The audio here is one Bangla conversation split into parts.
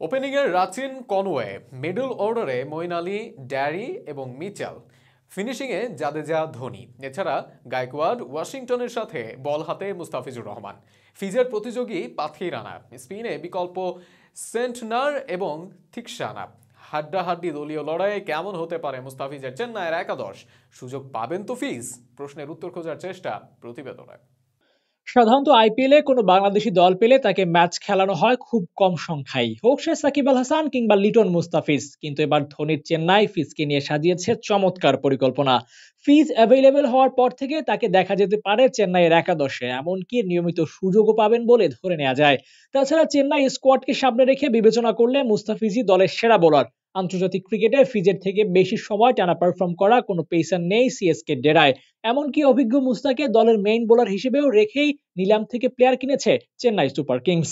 ওপেনিংয়ে রাচিন কনওয়ে, মিডল অর্ডারে মঈন আলী, ড্যারি এবং মিচেল, ফিনিশিংয়ে জাদেজা, ধোনি। এছাড়া গায়কোয়াড, ওয়াশিংটনের সাথে বল হাতে মুস্তাফিজুর রহমান। ফিজের প্রতিযোগী পাথিরানা, স্পিনে বিকল্প সেন্টনার এবং থিকসানা। হাড্ডাহাড্ডি দলীয় লড়াইয়ে কেমন হতে পারে মুস্তাফিজের চেন্নাইয়ের একাদশ? সুযোগ পাবেন তো ফিজ? প্রশ্নের উত্তর খোঁজার চেষ্টা প্রতিবেদনে। সাধারণত আইপিএলে কোনো বাংলাদেশি দল পেলে তাকে ম্যাচ খেলানো হয় খুব কম সংখ্যায়, হোক সে সাকিব আল হাসান কিংবা লিটন মুস্তাফিজ। কিন্তু এবার ধোনির চেন্নাই ফিজকে নিয়ে সাজিয়েছে চমৎকার পরিকল্পনা। ফিজ অ্যাভেলেবেল হওয়ার পর থেকে তাকে দেখা যেতে পারে চেন্নাইয়ের একাদশে, এমনকি নিয়মিত সুযোগও পাবেন বলে ধরে নেওয়া যায়। তাছাড়া চেন্নাই স্কোয়াডকে সামনে রেখে বিবেচনা করলে মুস্তাফিজই দলের সেরা বোলার। আন্তর্জাতিক ক্রিকেটে ফিজের থেকে বেশি সময় টানা পারফর্ম করা কোনো পেসার নেই সিএসকে ডেরায়। এমনকি অভিজ্ঞ মুস্তাকে দলের মেইন বোলার হিসেবেও রেখেই নিলাম থেকে প্লেয়ার কিনেছে চেন্নাই সুপার কিংস।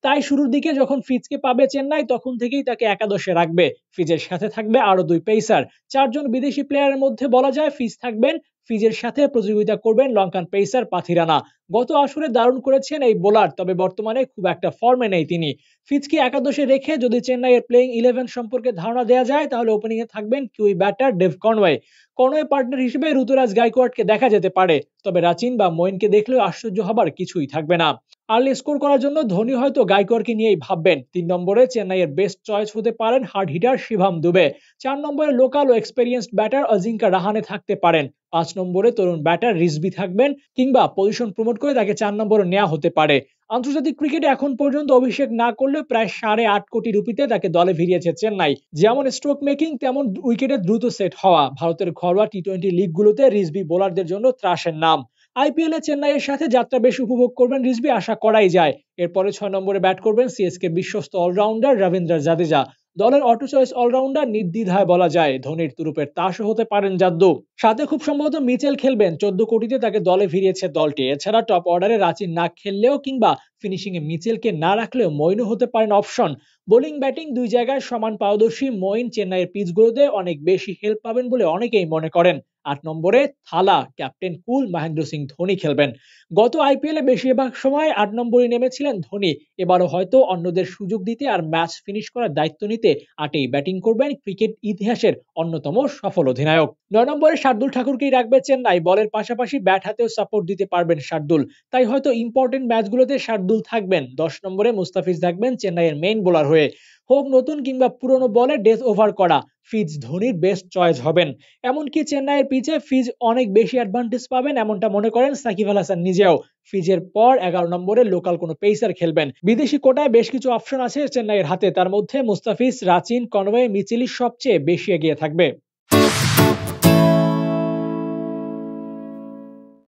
তাই শুরুর দিকে যখন ফিজকে পাবে চেন্নাই, তখন থেকেই তাকে একাদশে রাখবে। ফিজের সাথে থাকবে আরো দুই পেসার। চারজন বিদেশি প্লেয়ারের মধ্যে বলা যায় ফিজ থাকবেন। ফিজের সাথে প্রতিযোগিতা করবেন লঙ্কান পেসার পাথিরানা। গত আসরে দারুণ করেছেন এই বোলার, তবে বর্তমানে খুব একটা ফর্মে নেই তিনি। ফিজকে একাদশে রেখে যদি চেন্নাইয়ের প্লেইং 11 সম্পর্কে ধারণা দেওয়া যায়, তাহলে ওপেনিং এ থাকবেন kiwi batter Dave Conway. Conway partner হিসেবে ঋতুরাজ গায়কোয়াড়কে দেখা যেতে পারে, তবে রাচিন বা মঈনকে দেখলেও আশ্চর্য হবার কিছুই থাকবে না। আর্লি স্কোর করার জন্য ধোনি হয়তো গায়কোয়াড়কে নিয়েই ভাববেন। 3 নম্বরে চেন্নাইয়ের বেস্ট চয়েস হতে পারেন হার্ড হিটার শিভাম দুবে। 4 নম্বরে লোকাল ও এক্সপেরিয়েন্সড ব্যাটার অজিঙ্কা রাহানে থাকতে পারেন। 5 নম্বরে তরুণ ব্যাটার রিজভি থাকবেন, কিংবা পজিশন প্রমোট করে তাকে 4 নম্বরে নেওয়া হতে পারে। আন্তর্জাতিক ক্রিকেটে এখন পর্যন্ত অভিষেক না করলেও প্রায় 8.5 কোটি রুপিতে তাকে দলে ভিড়িয়েছে চেন্নাই। যেমন স্ট্রোক মেকিং, তেমন উইকেটে দ্রুত সেট হওয়া। ভারতের ঘরোয়া টি-20 লিগগুলোতে রিজভি বোলারদের জন্য ত্রাসের নাম। আইপিএলে চেন্নাইয়ের সাথে যাত্রা বেশ উপভোগ করবেন রিজভি, আশা করাই যায়। এরপরে 6 নম্বরে ব্যাট করবেন সিএসকে বিশ্বস্ত অলরাউন্ডার রবীন্দ্র জাদেজা। দলের অটো চয়েস অলরাউন্ডার, নির্দ্বিধায় বলা যায় ধোনির তুরুপের তাসও হতে পারেন জাদ্দু। সাথে খুব সম্ভবত মিচেল খেলবেন। 14 কোটিতে তাকে দলে ভিড়িয়েছে দলটি। এছাড়া টপ অর্ডারে রাচিন না খেললেও কিংবা ফিনিশিং এ মিচেলকে না রাখলেও মঈনও হতে পারেন অপশন। বোলিং ব্যাটিং দুই জায়গায় সমান পারদর্শী মঈন চেন্নাইয়ের পিচগুলোতে অনেক বেশি হেল্প পাবেন বলে অনেকেই মনে করেন। 8 নম্বরে থালা, ক্যাপ্টেন কুল মহেন্দ্র সিং ধোনি খেলবেন। গত আইপিএলে বেশিরভাগ সময় 8 নম্বরে নেমেছিলেন ধোনি। এবারও হয়তো অন্যদের সুযোগ দিতে আর ম্যাচ ফিনিশ করার দায়িত্ব নিতে 8এই ব্যাটিং করবেন ক্রিকেট ইতিহাসের অন্যতম সফল অধিনায়ক। 9 নম্বরে শার্দুল ঠাকুরকেই রাখবে চেন্নাই। বলের পাশাপাশি ব্যাট হাতেও সাপোর্ট দিতে পারবেন শার্দুল, তাই হয়তো ইম্পর্টেন্ট ম্যাচগুলোতে শার্দুল থাকবেন। 10 নম্বরে মুস্তাফিজ থাকবেন চেন্নাইয়ের মেইন বোলার হয়ে। হোক নতুন কিংবা পুরনো বলে ডেথ ওভার করা, ফিজ ধোনির বেস্ট চয়েস হবেন। এমনকি চেন্নাইয়ের পিচে ফিজ অনেক বেশি অ্যাডভান্টেজ পাবেন, এমনটা মনে করেন সাকিব আল হাসান নিজেও। ফিজের পর 11 নম্বরে লোকাল কোনো পেসার খেলবেন। বিদেশি কোটায় বেশ কিছু অপশন আছে চেন্নাইয়ের হাতে, তার মধ্যে মুস্তাফিজ, রাচিন, কনওয়ে, মিচেলি সবচেয়ে বেশি এগিয়ে থাকবে।